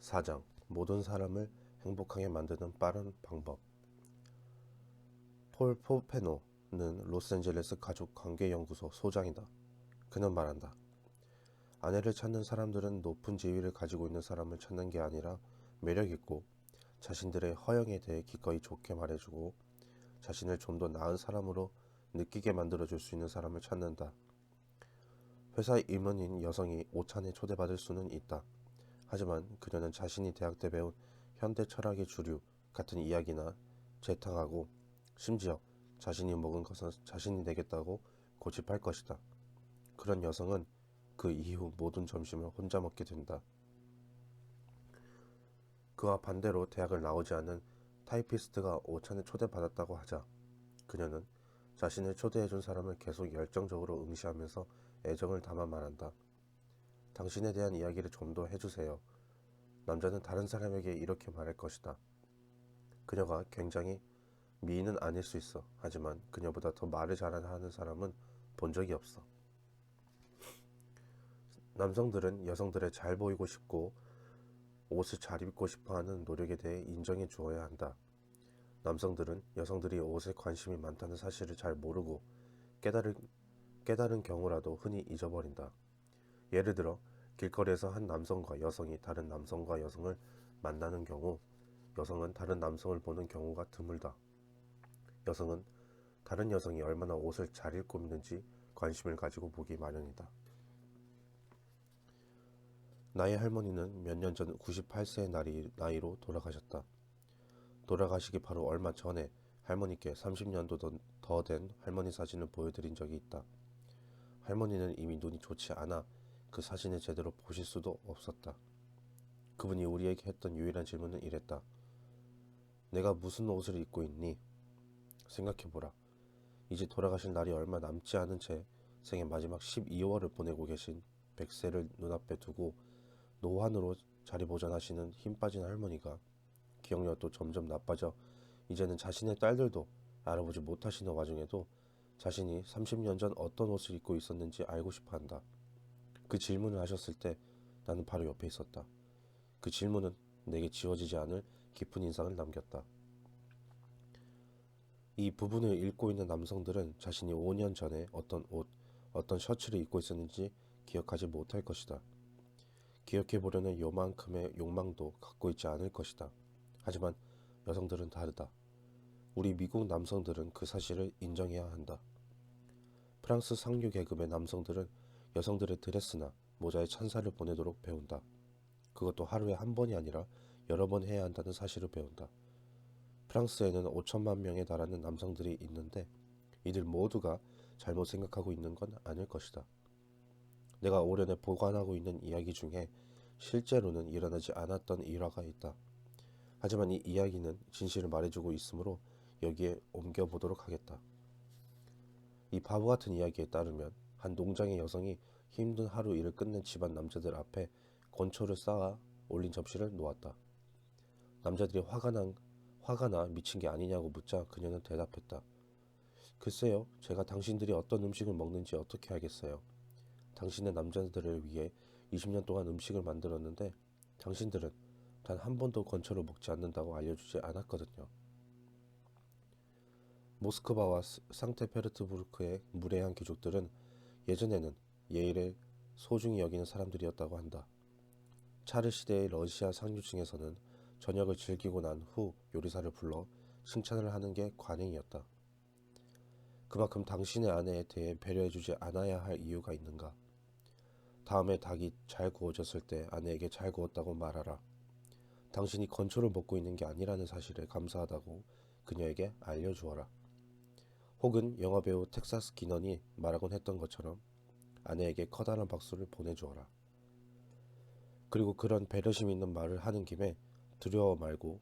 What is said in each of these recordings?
4장 모든 사람을 행복하게 만드는 빠른 방법. 폴 포페노는 로스앤젤레스 가족관계연구소 소장이다. 그는 말한다. 아내를 찾는 사람들은 높은 지위를 가지고 있는 사람을 찾는 게 아니라 매력있고 자신들의 허영에 대해 기꺼이 좋게 말해주고 자신을 좀 더 나은 사람으로 느끼게 만들어줄 수 있는 사람을 찾는다. 회사 임원인 여성이 오찬에 초대받을 수는 있다. 하지만 그녀는 자신이 대학 때 배운 현대 철학의 주류 같은 이야기나 재탕하고 심지어 자신이 먹은 것은 자신이 내겠다고 고집할 것이다. 그런 여성은 그 이후 모든 점심을 혼자 먹게 된다. 그와 반대로 대학을 나오지 않은 타이피스트가 오찬에 초대받았다고 하자 그녀는 자신을 초대해준 사람을 계속 열정적으로 응시하면서 애정을 담아 말한다. 당신에 대한 이야기를 좀 더 해주세요. 남자는 다른 사람에게 이렇게 말할 것이다. 그녀가 굉장히 미인은 아닐 수 있어. 하지만 그녀보다 더 말을 잘하는 사람은 본 적이 없어. 남성들은 여성들의 잘 보이고 싶고 옷을 잘 입고 싶어하는 노력에 대해 인정해 주어야 한다. 남성들은 여성들이 옷에 관심이 많다는 사실을 잘 모르고 깨달은 경우라도 흔히 잊어버린다. 예를 들어 길거리에서 한 남성과 여성이 다른 남성과 여성을 만나는 경우 여성은 다른 남성을 보는 경우가 드물다. 여성은 다른 여성이 얼마나 옷을 잘 입고 있는지 관심을 가지고 보기 마련이다. 나의 할머니는 몇 년 전 98세의 나이로 돌아가셨다. 돌아가시기 바로 얼마 전에 할머니께 30년도 더 된 할머니 사진을 보여드린 적이 있다. 할머니는 이미 눈이 좋지 않아 그 사진을 제대로 보실 수도 없었다. 그분이 우리에게 했던 유일한 질문은 이랬다. 내가 무슨 옷을 입고 있니? 생각해보라. 이제 돌아가실 날이 얼마 남지 않은 채 생의 마지막 12월을 보내고 계신 100세를 눈앞에 두고 노환으로 자리보전하시는 힘 빠진 할머니가 기억력도 점점 나빠져 이제는 자신의 딸들도 알아보지 못하시는 와중에도 자신이 30년 전 어떤 옷을 입고 있었는지 알고 싶어 한다. 그 질문을 하셨을 때 나는 바로 옆에 있었다. 그 질문은 내게 지워지지 않을 깊은 인상을 남겼다. 이 부분을 읽고 있는 남성들은 자신이 5년 전에 어떤 옷, 어떤 셔츠를 입고 있었는지 기억하지 못할 것이다. 기억해보려는 요만큼의 욕망도 갖고 있지 않을 것이다. 하지만 여성들은 다르다. 우리 미국 남성들은 그 사실을 인정해야 한다. 프랑스 상류 계급의 남성들은 여성들의 드레스나 모자에 찬사를 보내도록 배운다. 그것도 하루에 한 번이 아니라 여러 번 해야 한다는 사실을 배운다. 프랑스에는 5천만 명에 달하는 남성들이 있는데 이들 모두가 잘못 생각하고 있는 건 아닐 것이다. 내가 오래내 보관하고 있는 이야기 중에 실제로는 일어나지 않았던 일화가 있다. 하지만 이 이야기는 진실을 말해주고 있으므로 여기에 옮겨보도록 하겠다. 이 바보 같은 이야기에 따르면 한 농장의 여성이 힘든 하루 일을 끝낸 집안 남자들 앞에 건초를 쌓아 올린 접시를 놓았다. 남자들이 화가 나 미친 게 아니냐고 묻자 그녀는 대답했다. 글쎄요, 제가 당신들이 어떤 음식을 먹는지 어떻게 알겠어요. 당신의 남자들을 위해 20년 동안 음식을 만들었는데 당신들은 단 한 번도 건초를 먹지 않는다고 알려주지 않았거든요. 모스크바와 상트페르트부르크의 무례한 귀족들은 예전에는 예의를 소중히 여기는 사람들이었다고 한다. 차르 시대의 러시아 상류층에서는 저녁을 즐기고 난 후 요리사를 불러 칭찬을 하는 게 관행이었다. 그만큼 당신의 아내에 대해 배려해주지 않아야 할 이유가 있는가? 다음에 닭이 잘 구워졌을 때 아내에게 잘 구웠다고 말하라. 당신이 건초를 먹고 있는 게 아니라는 사실에 감사하다고 그녀에게 알려주어라. 혹은 영화배우 텍사스 기넌이 말하곤 했던 것처럼 아내에게 커다란 박수를 보내주어라. 그리고 그런 배려심 있는 말을 하는 김에 두려워 말고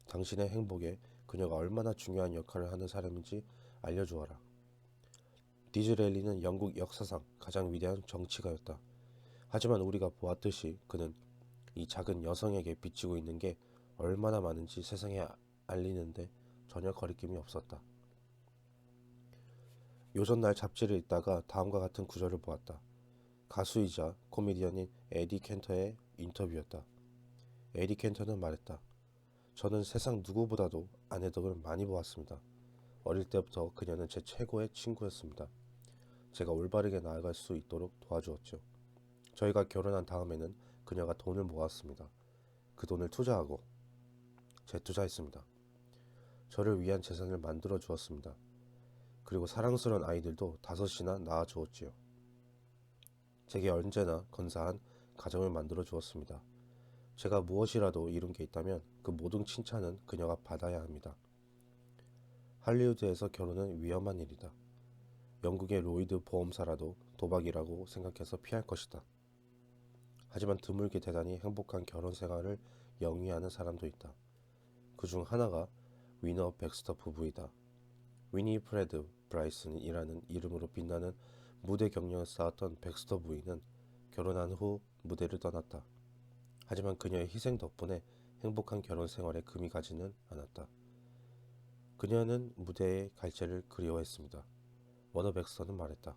당신의 행복에 그녀가 얼마나 중요한 역할을 하는 사람인지 알려주어라. 디즈레일리는 영국 역사상 가장 위대한 정치가였다. 하지만 우리가 보았듯이 그는 이 작은 여성에게 비치고 있는 게 얼마나 많은지 세상에 알리는데 전혀 거리낌이 없었다. 요전날 잡지를 읽다가 다음과 같은 구절을 보았다. 가수이자 코미디언인 에디 켄터의 인터뷰였다. 에리 켄터는 말했다. 저는 세상 누구보다도 아내 덕을 많이 보았습니다. 어릴 때부터 그녀는 제 최고의 친구였습니다. 제가 올바르게 나아갈 수 있도록 도와주었죠. 저희가 결혼한 다음에는 그녀가 돈을 모았습니다. 그 돈을 투자하고 재투자했습니다. 저를 위한 재산을 만들어 주었습니다. 그리고 사랑스러운 아이들도 5이나 낳아 주었지요. 제게 언제나 건사한 가정을 만들어 주었습니다. 제가 무엇이라도 이룬 게 있다면 그 모든 칭찬은 그녀가 받아야 합니다. 할리우드에서 결혼은 위험한 일이다. 영국의 로이드 보험사라도 도박이라고 생각해서 피할 것이다. 하지만 드물게 대단히 행복한 결혼 생활을 영위하는 사람도 있다. 그 중 하나가 위너 백스터 부부이다. 위니프레드 브라이슨이라는 이름으로 빛나는 무대 경력을 쌓았던 백스터 부인은 결혼한 후 무대를 떠났다. 하지만 그녀의 희생 덕분에 행복한 결혼 생활에 금이 가지는 않았다. 그녀는 무대의 갈채를 그리워했습니다. 워너 백스터는 말했다.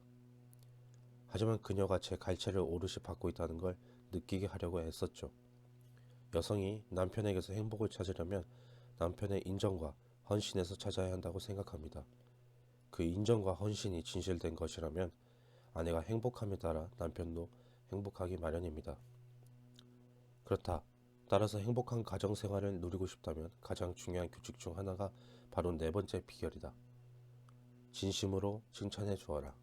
하지만 그녀가 제 갈채를 오롯이 받고 있다는 걸 느끼게 하려고 애썼죠. 여성이 남편에게서 행복을 찾으려면 남편의 인정과 헌신에서 찾아야 한다고 생각합니다. 그 인정과 헌신이 진실된 것이라면 아내가 행복함에 따라 남편도 행복하기 마련입니다. 그렇다. 따라서 행복한 가정 생활을 누리고 싶다면 가장 중요한 규칙 중 하나가 바로 네 번째 비결이다. 진심으로 칭찬해 주어라.